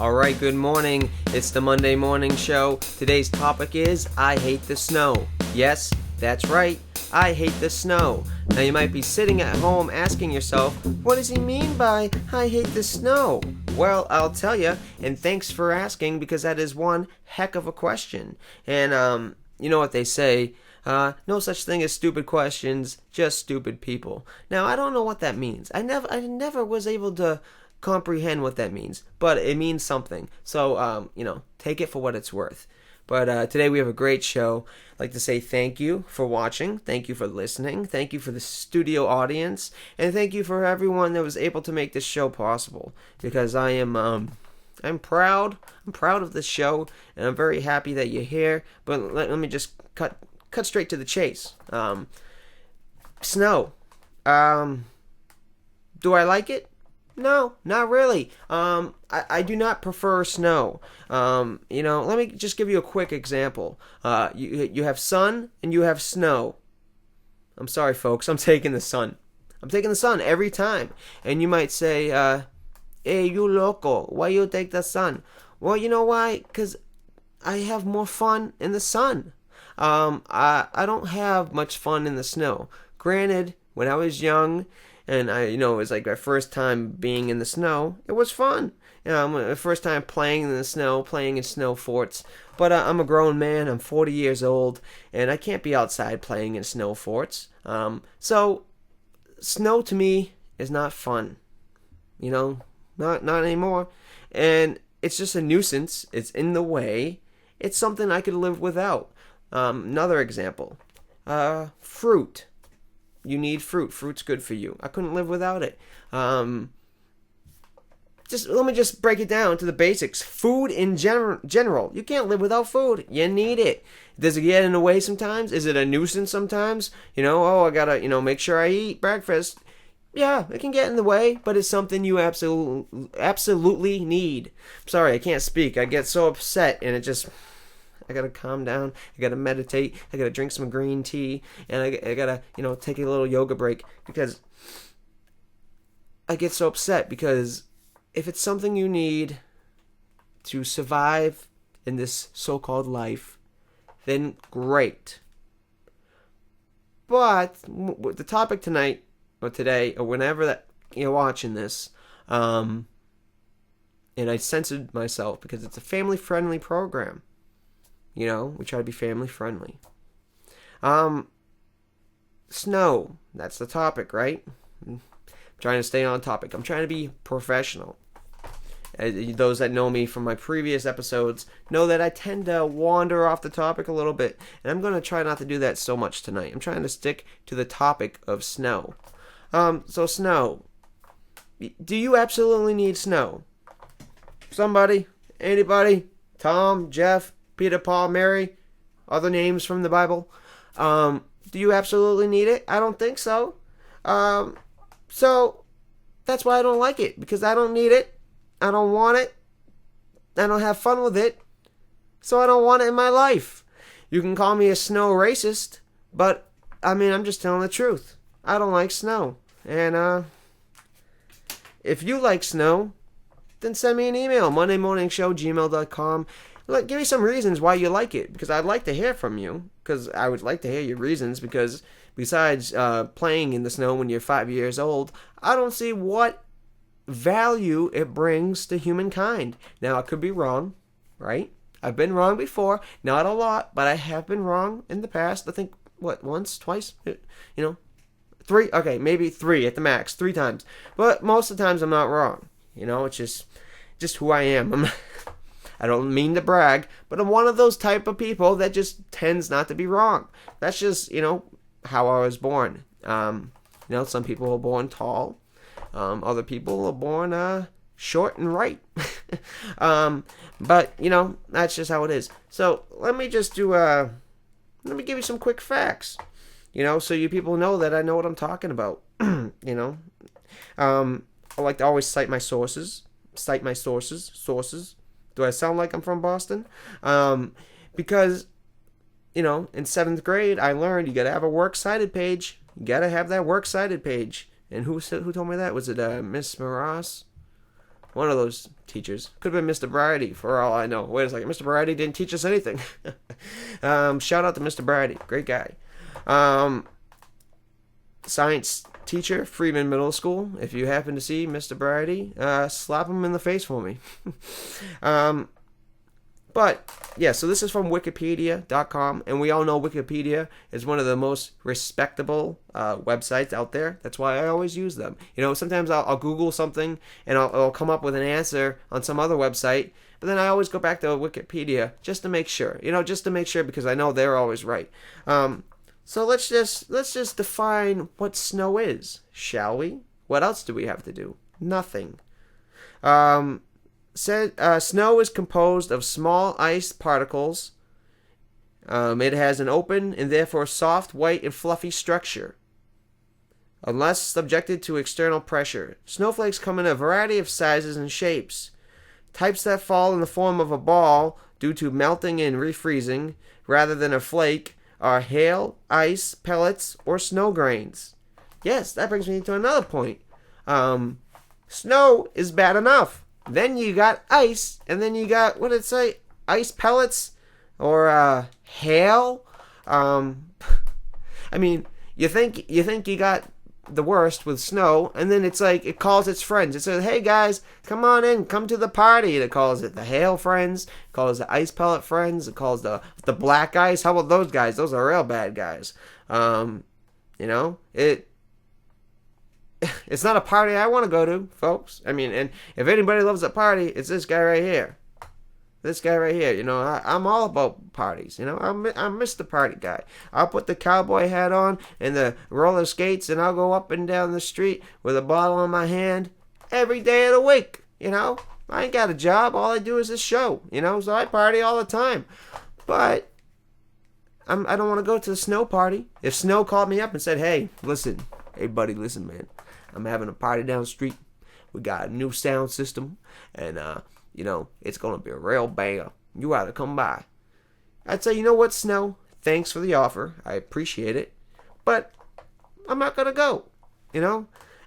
Alright, good morning. It's the Monday morning show. Today's topic is I hate the snow. Yes, that's right. I hate the snow. Now you might be sitting at home asking yourself, what does he mean by I hate the snow? Well, I'll tell you, and thanks for asking because that is one heck of a question. And you know what they say, no such thing as stupid questions, just stupid people. Now, I don't know what that means. I never was able to comprehend what that means, but it means something. So, take it for what it's worth. But today we have a great show. I'd like to say thank you for watching. Thank you for listening. Thank you for the studio audience. And thank you for everyone that was able to make this show possible. Because I'm proud. I'm proud of this show. And I'm very happy that you're here. But let me just cut straight to the chase. Snow. Do I like it? No, not really. I do not prefer snow. Let me just give you a quick example. You have sun and you have snow. I'm sorry, folks. I'm taking the sun. I'm taking the sun every time. And you might say, hey, you loco. Why you take the sun? Well, you know why? Because I have more fun in the sun. I don't have much fun in the snow. Granted, when I was young, and it was like my first time being in the snow. It was fun. My first time playing in the snow, playing in snow forts. But I'm a grown man. I'm 40 years old, and I can't be outside playing in snow forts. So snow to me is not fun. Not anymore. And it's just a nuisance. It's in the way. It's something I could live without. Another example. Fruit. You need fruit. Fruit's good for you. I couldn't live without it. Let me just break it down to the basics. Food in general. You can't live without food. You need it. Does it get in the way sometimes? Is it a nuisance sometimes? I gotta, make sure I eat breakfast. Yeah, it can get in the way, but it's something you absolutely need. Sorry, I can't speak. I get so upset and I gotta calm down. I gotta meditate. I gotta drink some green tea, and I gotta, take a little yoga break because I get so upset because if it's something you need to survive in this so-called life, then great. But the topic tonight or today or whenever that you're watching this, and I censored myself because it's a family-friendly program. We try to be family friendly. Snow. That's the topic, right? I'm trying to stay on topic. I'm trying to be professional. Those that know me from my previous episodes know that I tend to wander off the topic a little bit. And I'm going to try not to do that so much tonight. I'm trying to stick to the topic of snow. So snow. Do you absolutely need snow? Somebody? Anybody? Tom? Jeff? Peter, Paul, Mary, other names from the Bible. Do you absolutely need it? I don't think so. So that's why I don't like it, because I don't need it. I don't want it. I don't have fun with it. So I don't want it in my life. You can call me a snow racist, but I'm just telling the truth. I don't like snow. And if you like snow, then send me an email, mondaymorningshow@gmail.com. Give me some reasons why you like it, because I'd like to hear from you, because I would like to hear your reasons, because besides playing in the snow when you're 5 years old, I don't see what value it brings to humankind. Now, I could be wrong, right? I've been wrong before, not a lot, but I have been wrong in the past. I think, once, twice, 3, okay, maybe 3 at the max, 3 times. But most of the times I'm not wrong. It's just who I am. I don't mean to brag, but I'm one of those type of people that just tends not to be wrong. That's just, how I was born. Some people are born tall. Other people are born short and right. But, that's just how it is. So let me just let me give you some quick facts, so you people know that I know what I'm talking about. I like to always cite my sources. Do I sound like I'm from Boston? Because, in 7th grade, I learned you got to have a works cited page. You got to have that works cited page. And who told me that? Was it Miss Maras? One of those teachers. Could have been Mr. Variety, for all I know. Wait a second. Mr. Variety didn't teach us anything. Shout out to Mr. Variety. Great guy. Science teacher, Freeman Middle School. If you happen to see Mr. Variety, slap him in the face for me. But, yeah, so this is from Wikipedia.com, and we all know Wikipedia is one of the most respectable websites out there. That's why I always use them. Sometimes I'll Google something, and I'll come up with an answer on some other website, but then I always go back to Wikipedia just to make sure. Because I know they're always right. So let's just define what snow is, shall we? What else do we have to do? Nothing. Snow is composed of small ice particles. It has an open and therefore soft, white, and fluffy structure. Unless subjected to external pressure, snowflakes come in a variety of sizes and shapes. Types that fall in the form of a ball due to melting and refreezing, rather than a flake, are hail, ice, pellets, or snow grains. Yes, that brings me to another point. Snow is bad enough. Then you got ice, and then you got, what did it say? Ice pellets or hail. I mean, you think you got the worst with snow, and then it's like it calls its friends. It says, "Hey guys, come on in, come to the party." It calls it the hail friends, it calls the ice pellet friends, it calls the black ice. How about those guys? Those are real bad guys. It's not a party I want to go to, folks. I mean, and if anybody loves a party, it's this guy right here. This guy right here. I'm all about parties. I'm Mr. Party Guy. I'll put the cowboy hat on and the roller skates, and I'll go up and down the street with a bottle in my hand every day of the week. I ain't got a job. All I do is this show. So I party all the time. But I don't want to go to the snow party. If Snow called me up and said, "Hey, buddy, listen, man. I'm having a party down the street. We got a new sound system, and it's gonna be a real banger. You ought to come by." I'd say, "You know what, Snow? Thanks for the offer. I appreciate it, but I'm not gonna go.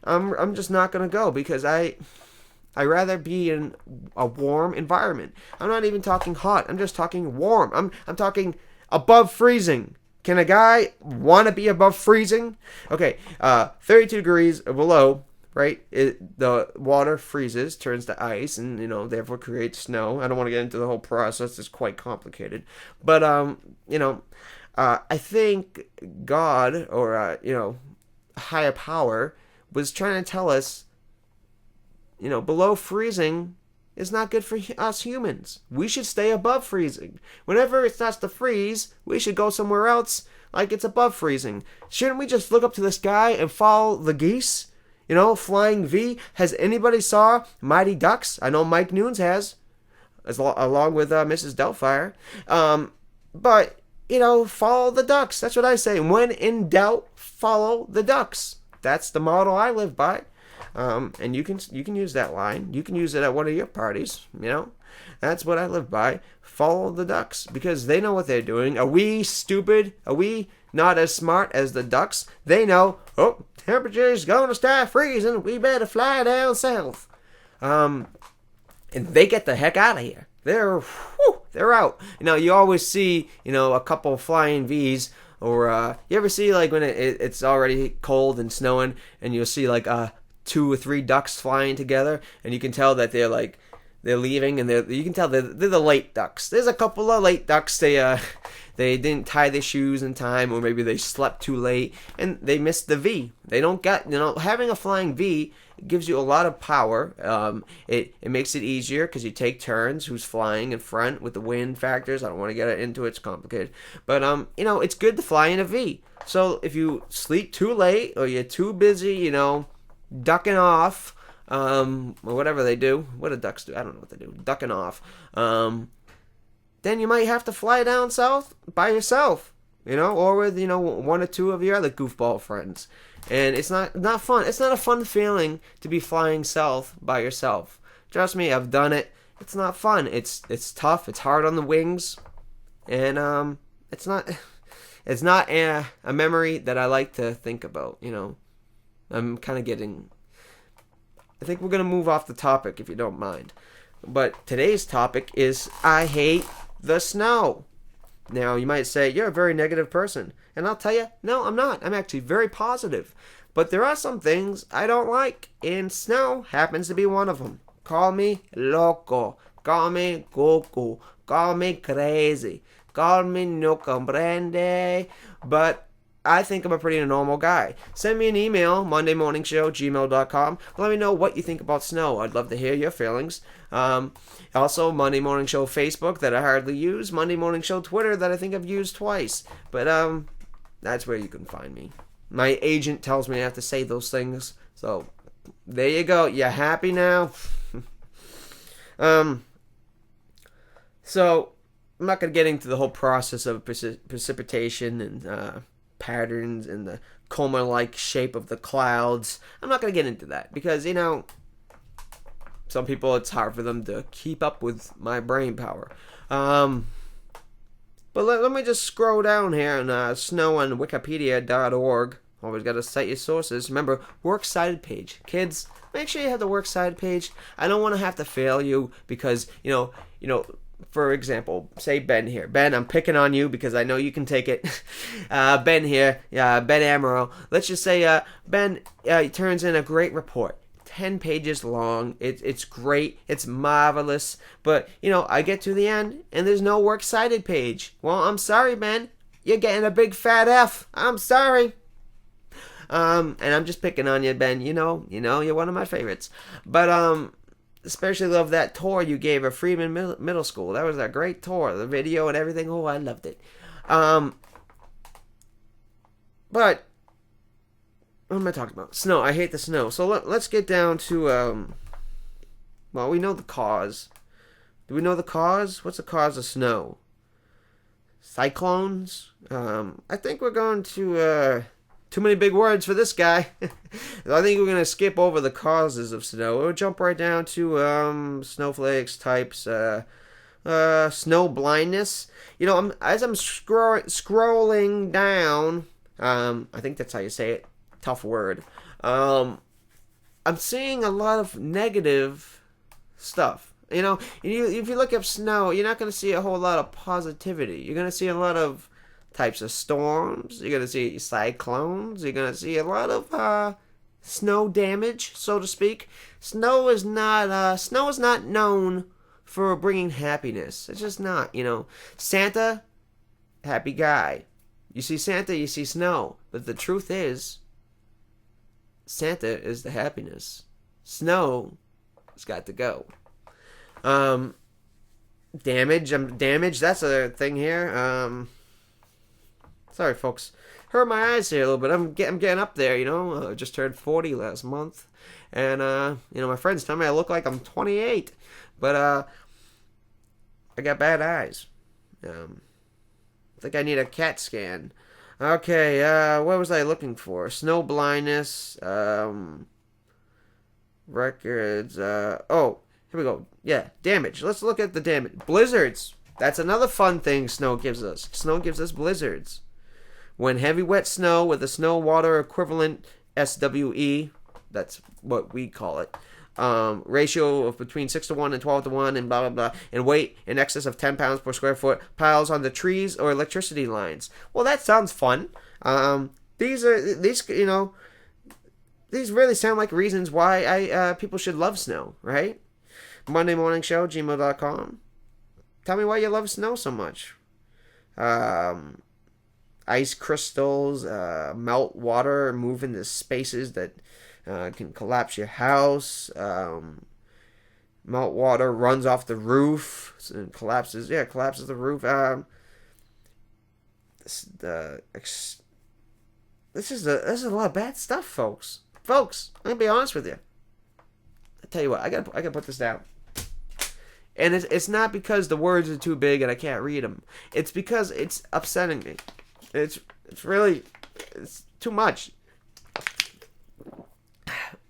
I'm just not gonna go because I rather be in a warm environment. I'm not even talking hot. I'm just talking warm. I'm talking above freezing. Can a guy want to be above freezing? Okay, 32 degrees below, right? The water freezes, turns to ice, and therefore creates snow. I don't want to get into the whole process; it's quite complicated. But I think God or a higher power was trying to tell us, below freezing is not good for us humans. We should stay above freezing. Whenever it starts to freeze, we should go somewhere else like it's above freezing. Shouldn't we just look up to the sky and follow the geese? Flying V. Has anybody saw Mighty Ducks? I know Mike Nunes has, along with Mrs. Doubtfire. But, follow the ducks. That's what I say. When in doubt, follow the ducks. That's the motto I live by. And you can use that line. You can use it at one of your parties. That's what I live by. Follow the ducks because they know what they're doing. Are we stupid? Are we not as smart as the ducks? They know. Oh, temperature's going to start freezing. We better fly down south. And they get the heck out of here. They're out. You always see a couple flying V's. Or you ever see like when it's already cold and snowing, and you'll see like 2 or 3 ducks flying together, and you can tell that they're leaving, and you can tell they're the late ducks. There's a couple of late ducks. They didn't tie their shoes in time, or maybe they slept too late and they missed the V. They don't get having a flying V gives you a lot of power. It makes it easier because you take turns who's flying in front with the wind factors. I don't want to get into it. It's complicated, but it's good to fly in a V. So if you sleep too late or you're too busy, ducking off, or whatever they do. What do ducks do? I don't know what they do. Ducking off. Then you might have to fly down south by yourself, or with, 1 or 2 of your other goofball friends. And it's not fun. It's not a fun feeling to be flying south by yourself. Trust me, I've done it. It's not fun. It's tough. It's hard on the wings. And it's not a memory that I like to think about, I'm kind of getting I think we're going to move off the topic if you don't mind. But today's topic is I hate the snow. Now, you might say, you're a very negative person. And I'll tell you, no, I'm not. I'm actually very positive. But there are some things I don't like, and snow happens to be one of them. Call me loco. Call me cuckoo. Call me crazy. Call me no comprende. But I think I'm a pretty normal guy. Send me an email, mondaymorningshow@gmail.com. Let me know what you think about snow. I'd love to hear your feelings. Also, Monday Morning Show Facebook that I hardly use. Monday Morning Show Twitter that I think I've used twice. But that's where you can find me. My agent tells me I have to say those things. So, there you go. You happy now? So, I'm not going to get into the whole process of precipitation and patterns and the coma-like shape of the clouds. I'm not going to get into that because, some people, it's hard for them to keep up with my brain power. But let me just scroll down here and snow on wikipedia.org. Always got to cite your sources. Remember, works cited page. Kids, make sure you have the works cited page. I don't want to have to fail you because, for example, say Ben here. Ben, I'm picking on you because I know you can take it. Ben here, Ben Amaro. Let's just say Ben turns in a great report. 10 pages long. It's great. It's marvelous. But, I get to the end and there's no works cited page. Well, I'm sorry, Ben. You're getting a big fat F. I'm sorry. And I'm just picking on you, Ben. You're one of my favorites. But, especially love that tour you gave at Freeman Middle School. That was a great tour. The video and everything. Oh, I loved it. But what am I talking about? Snow. I hate the snow. So let's get down to well, we know the cause. Do we know the cause? What's the cause of snow? Cyclones? I think we're going to too many big words for this guy. I think we're going to skip over the causes of snow. We'll jump right down to snowflakes, types, snow blindness. As I'm scrolling down, I think that's how you say it. Tough word. I'm seeing a lot of negative stuff. If you look up snow, you're not going to see a whole lot of positivity. You're going to see a lot of types of storms. You're going to see cyclones. You're going to see a lot of snow damage, so to speak. Snow is not known for bringing happiness. It's just not. Santa, happy guy. You see Santa, you see snow. But the truth is, Santa is the happiness. Snow has got to go. Damage. That's a thing here. Sorry, folks. Hurt my eyes here a little bit. I'm getting up there, I just turned 40 last month. And, my friends tell me I look like I'm 28. But, I got bad eyes. I think I need a CAT scan. Okay, what was I looking for? Snow blindness, records, here we go. Yeah, damage. Let's look at the damage. Blizzards. That's another fun thing snow gives us. Snow gives us blizzards. When heavy wet snow with a snow water equivalent, S3-E2, that's what we call it, ratio of between 6-to-1 and 12-to-1 and blah, blah, blah, and weight in excess of 10 pounds per square foot, piles on the trees or electricity lines. Well, that sounds fun. These really sound like reasons why people should love snow, right? Monday Morning Show, gmail.com. Tell me why you love snow so much. Ice crystals, melt water, move into spaces that can collapse your house. Melt water runs off the roof and collapses the roof. This is a lot of bad stuff, folks. Folks, I'm gonna be honest with you. I tell you what, I gotta put this down. And it's not because the words are too big and I can't read them. It's because it's upsetting me. It's too much.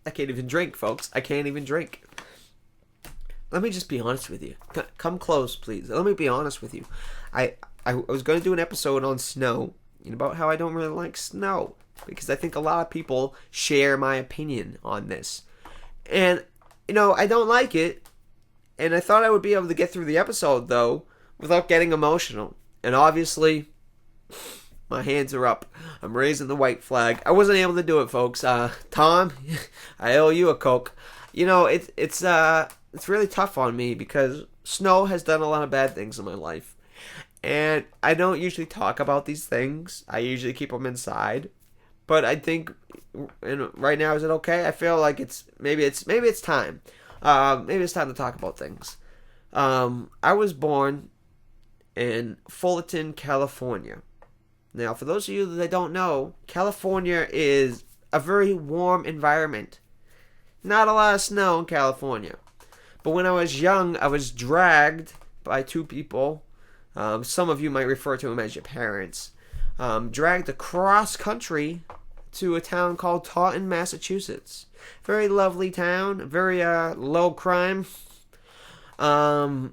I can't even drink, folks. I can't even drink. Let me just be honest with you. Come close, please. Let me be honest with you. I was going to do an episode on snow and about how I don't really like snow because I think a lot of people share my opinion on this. And, I don't like it. And I thought I would be able to get through the episode, though, without getting emotional. And obviously, my hands are up. I'm raising the white flag. I wasn't able to do it, folks. Tom, I owe you a Coke. It's really tough on me because snow has done a lot of bad things in my life. And I don't usually talk about these things. I usually keep them inside. But I think, right now, is it okay? I feel like maybe it's time. Maybe it's time to talk about things. I was born in Fullerton, California. Now, for those of you that don't know, California is a very warm environment. Not a lot of snow in California. But when I was young, I was dragged by two people. Some of you might refer to them as your parents. Dragged across country to a town called Taunton, Massachusetts. Very lovely town. Very low crime. And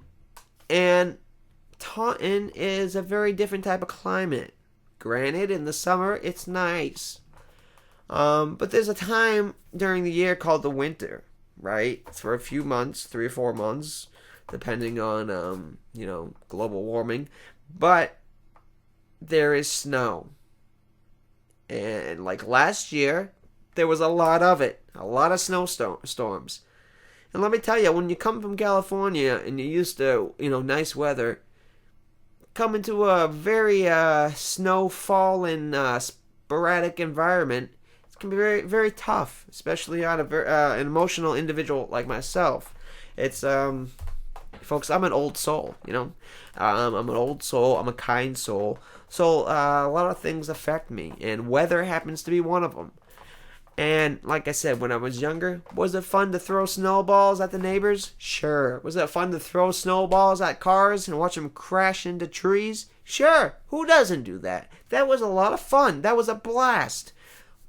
Taunton is a very different type of climate. Granted, in the summer, it's nice. But there's a time during the year called the winter, right? It's for a few months, 3 or 4 months, depending on, global warming. But there is snow. And like last year, there was a lot of it. A lot of snowstorms. And let me tell you, when you come from California and you're used to, nice weather, coming to a very snowfall and sporadic environment, it can be very, very tough, especially on an emotional individual like myself. It's, folks, I'm an old soul, I'm an old soul, I'm a kind soul, so a lot of things affect me, and weather happens to be one of them. And like I said, when I was younger, was it fun to throw snowballs at the neighbors? Sure. Was it fun to throw snowballs at cars and watch them crash into trees? Sure. Who doesn't do that? That was a lot of fun. That was a blast.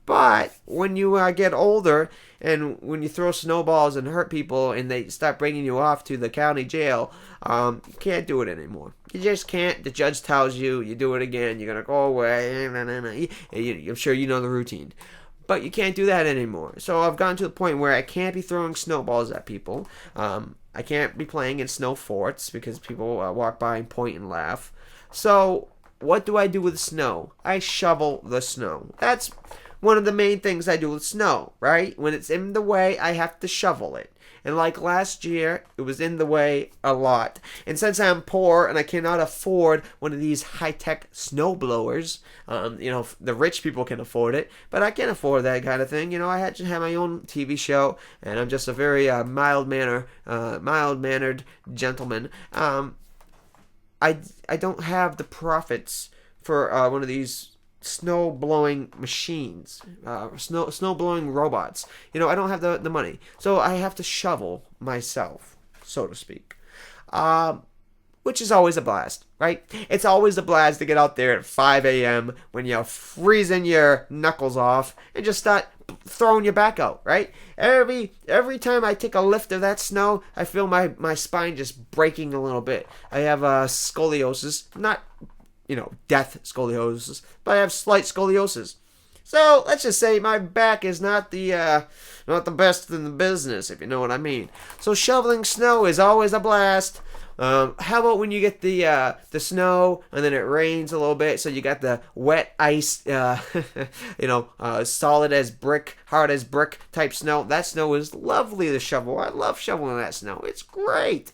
But when you get older and when you throw snowballs and hurt people and they start bringing you off to the county jail, you can't do it anymore. You just can't. The judge tells you, you do it again, you're going to go away. I'm sure you know the routine. But you can't do that anymore. So I've gotten to the point where I can't be throwing snowballs at people. I can't be playing in snow forts because people walk by and point and laugh. So what do I do with snow? I shovel the snow. That's one of the main things I do with snow, right? When it's in the way, I have to shovel it. And like last year, it was in the way a lot. And since I'm poor and I cannot afford one of these high-tech snow blowers, the rich people can afford it, but I can't afford that kind of thing. I had to have my own TV show, and I'm just a very mild-mannered gentleman. I don't have the profits for one of these snow blowing machines, snow blowing robots. I don't have the money, so I have to shovel myself, so to speak. Which is always a blast, right? It's always a blast to get out there at 5 a.m. when you're freezing your knuckles off and just start throwing your back out, right? Every time I take a lift of that snow, I feel my spine just breaking a little bit. I have scoliosis, not death scoliosis, but I have slight scoliosis. So let's just say my back is not the best in the business, if you know what I mean. So shoveling snow is always a blast. How about when you get the snow and then it rains a little bit, so you got the wet ice, solid as brick, hard as brick type snow. That snow is lovely to shovel. I love shoveling that snow. It's great.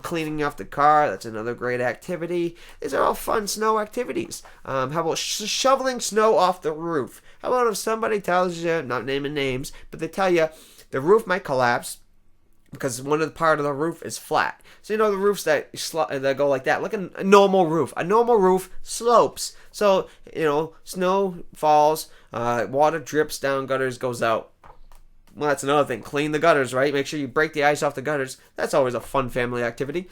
Cleaning off the car, that's another great activity. These are all fun snow activities. How about shoveling snow off the roof? How about if somebody tells you, not naming names, but they tell you the roof might collapse because one of the part of the roof is flat. So the roofs that go like that, like a normal roof. A normal roof slopes. So, snow falls, water drips down, gutters goes out. Well, that's another thing. Clean the gutters, right? Make sure you break the ice off the gutters. That's always a fun family activity.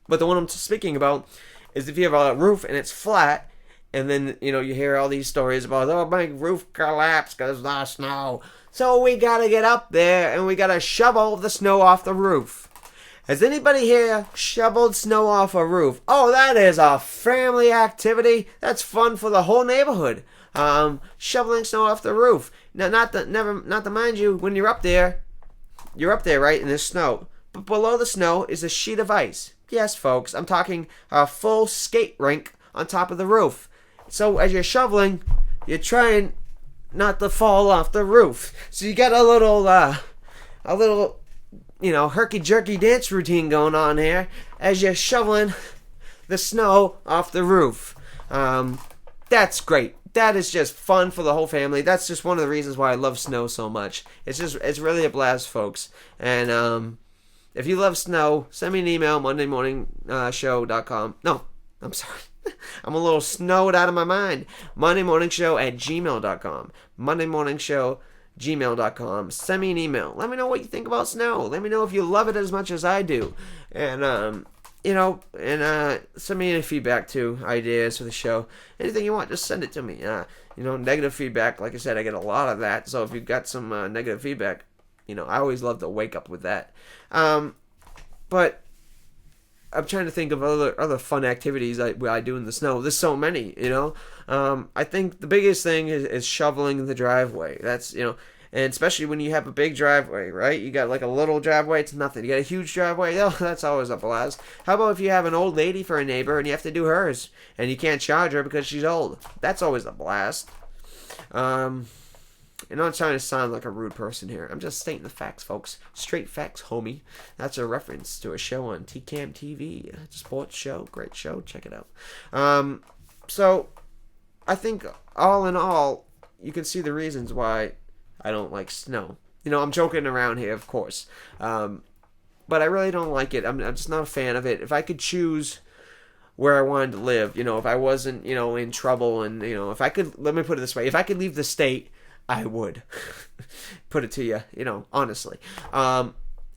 But the one I'm speaking about is if you have a roof and it's flat, and then, you hear all these stories about, oh, my roof collapsed because of the snow. So we gotta get up there and we gotta shovel the snow off the roof. Has anybody here shoveled snow off a roof? Oh, that is a family activity. That's fun for the whole neighborhood. Shoveling snow off the roof. Now, not to mind you, when you're up there, you're up there, right, in the snow. But below the snow is a sheet of ice. Yes, folks, I'm talking a full skate rink on top of the roof. So as you're shoveling, you're trying not to fall off the roof. So you got a little, herky-jerky dance routine going on here as you're shoveling the snow off the roof. That's great. That is just fun for the whole family. That's just one of the reasons why I love snow so much. It's really a blast, folks. And if you love snow, send me an email, mondaymorningshow.com. No, I'm sorry. I'm a little snowed out of my mind. mondaymorningshow@gmail.com. mondaymorningshow@gmail.com. Send me an email. Let me know what you think about snow. Let me know if you love it as much as I do. And, send me any feedback too, ideas for the show. Anything you want, just send it to me. Negative feedback, like I said, I get a lot of that. So if you've got some negative feedback, I always love to wake up with that. But I'm trying to think of other fun activities I do in the snow. There's so many, I think the biggest thing is shoveling the driveway. That's, and especially when you have a big driveway, right? You got like a little driveway, it's nothing. You got a huge driveway, oh, that's always a blast. How about if you have an old lady for a neighbor and you have to do hers and you can't charge her because she's old? That's always a blast. I'm not trying to sound like a rude person here. I'm just stating the facts, folks. Straight facts, homie. That's a reference to a show on TCAM TV. A sports show. Great show. Check it out. So, I think all in all, you can see the reasons why I don't like snow. I'm joking around here, of course. But I really don't like it. I'm just not a fan of it. If I could choose where I wanted to live, if I wasn't, in trouble and, if I could, let me put it this way. If I could leave the state, I would. Put it to you, honestly. I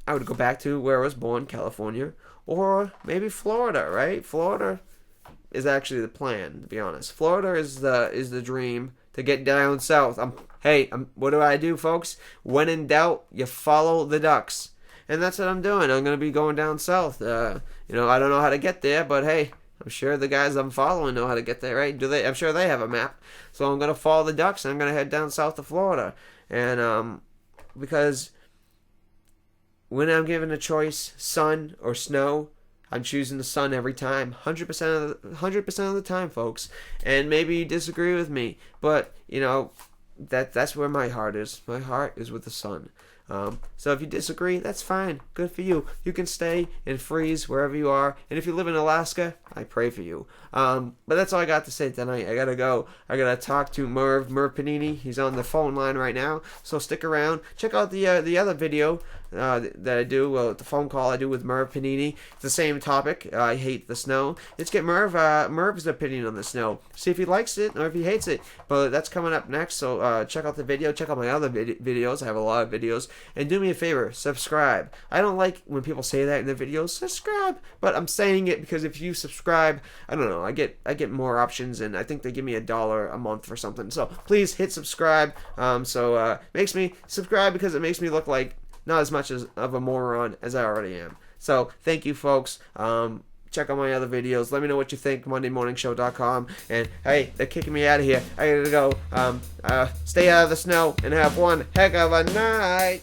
would go back to where I was born, California, or maybe Florida, right? Florida is actually the plan, to be honest. Florida is the dream to get down south. What do I do, folks? When in doubt, you follow the ducks. And that's what I'm doing. I'm going to be going down south. I don't know how to get there, but hey, I'm sure the guys I'm following know how to get there, right? I'm sure they have a map. So I'm going to follow the ducks and I'm going to head down south to Florida. And because when I'm given a choice, sun or snow, I'm choosing the sun every time, 100% of the time, folks. And maybe you disagree with me, but that's where my heart is. My heart is with the sun. So if you disagree, that's fine. Good for you. You can stay and freeze wherever you are. And if you live in Alaska, I pray for you. But that's all I got to say tonight. I gotta go. I gotta talk to Merv Panini. He's on the phone line right now. So stick around. Check out the other video that I do, the phone call I do with Merv Panini. It's the same topic. I hate the snow. Let's get Merv's opinion on the snow. See if he likes it or if he hates it. But that's coming up next. So check out the video. Check out my other videos. I have a lot of videos. And do me a favor, subscribe. I don't like when people say that in the videos, subscribe. But I'm saying it because if you subscribe, I don't know, I get more options, and I think they give me $1 a month for something. So please hit subscribe. Makes me subscribe because it makes me look like not as much of a moron as I already am. So thank you, folks. Check out my other videos. Let me know what you think. MondayMorningShow.com. And hey, they're kicking me out of here. I gotta go. Stay out of the snow and have one heck of a night.